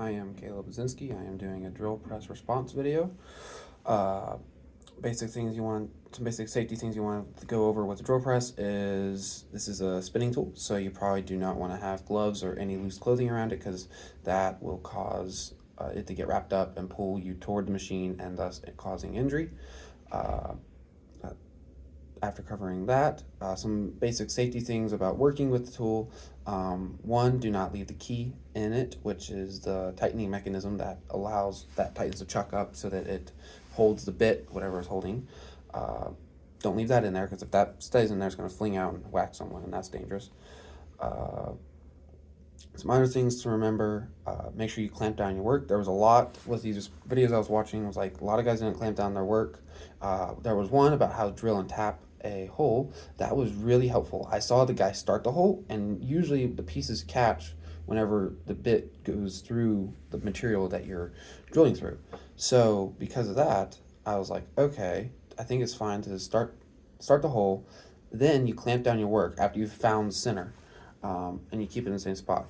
I am Caleb Bazinski. I am doing a drill press response video. Uh, some basic safety things you want to go over with the drill press is this is a spinning tool, so you probably do not want to have gloves or any loose clothing around it because that will cause it to get wrapped up and pull you toward the machine and thus causing injury. Uh, After covering that, some basic safety things about working with the tool. One, do not leave the key in it, which is the tightening mechanism that allows that tightens the chuck up so that it holds the bit, whatever it's holding. Don't leave that in there because if that stays in there, it's going to fling out and whack someone, and that's dangerous. Some other things to remember, make sure you clamp down your work. There was a lot with these videos I was watching, was like a lot of guys didn't clamp down their work. There was one about how to drill and tap a hole. That was really helpful. I saw the guy start the hole, and usually the pieces catch whenever the bit goes through the material that you're drilling through. So because of that, I was like, okay, I think it's fine to start the hole, then you clamp down your work after you've found the center. And you keep it in the same spot.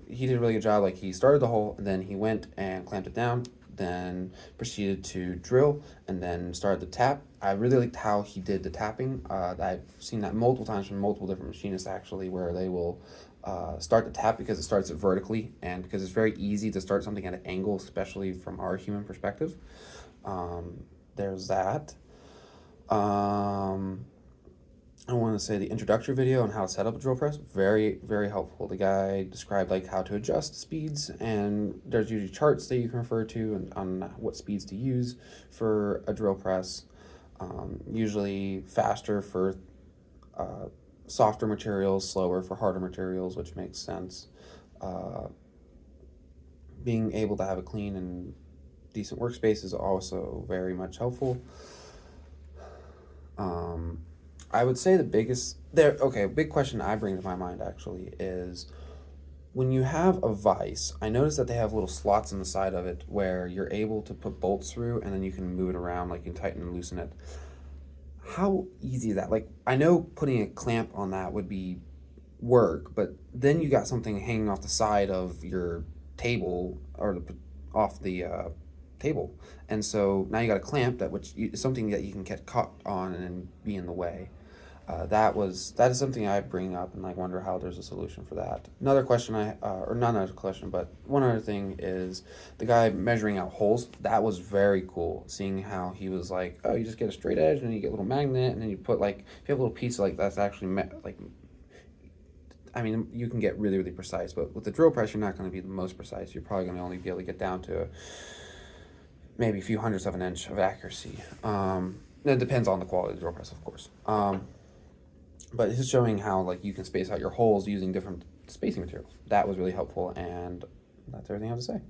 He did a really good job. Like, he started the hole, and then he went and clamped it down, then proceeded to drill, and then started the tap. I really liked how he did the tapping. I've seen that multiple times from multiple different machinists, actually, where they will start the tap because it starts it vertically, and because it's very easy to start something at an angle, especially from our human perspective. There's that. I want to say the introductory video on how to set up a drill press, very, very helpful. The guy described like how to adjust speeds, and there's usually charts that you can refer to and on what speeds to use for a drill press. Usually faster for softer materials, slower for harder materials, which makes sense. Being able to have a clean and decent workspace is also very much helpful. I would say the big question I bring to my mind actually is when you have a vise, I noticed that they have little slots in the side of it where you're able to put bolts through and then you can move it around, like you can tighten and loosen it. How easy is that? Like, I know putting a clamp on that would be work, but then you got something hanging off the side of your table or off the table, and so now you got a clamp is something that you can get caught on and be in the way. That is something I bring up and like wonder how there's a solution for that. Another question or not another question, but one other thing is the guy measuring out holes. That was very cool. Seeing how he was like, oh, you just get a straight edge and then you get a little magnet and then you put like, if you have a little piece like that's actually like, I mean, you can get really, really precise, but with the drill press, you're not going to be the most precise. You're probably going to only be able to get down to maybe a few hundredths of an inch of accuracy. It depends on the quality of the drill press, of course. But it's showing how like you can space out your holes using different spacing materials. That was really helpful, and that's everything I have to say.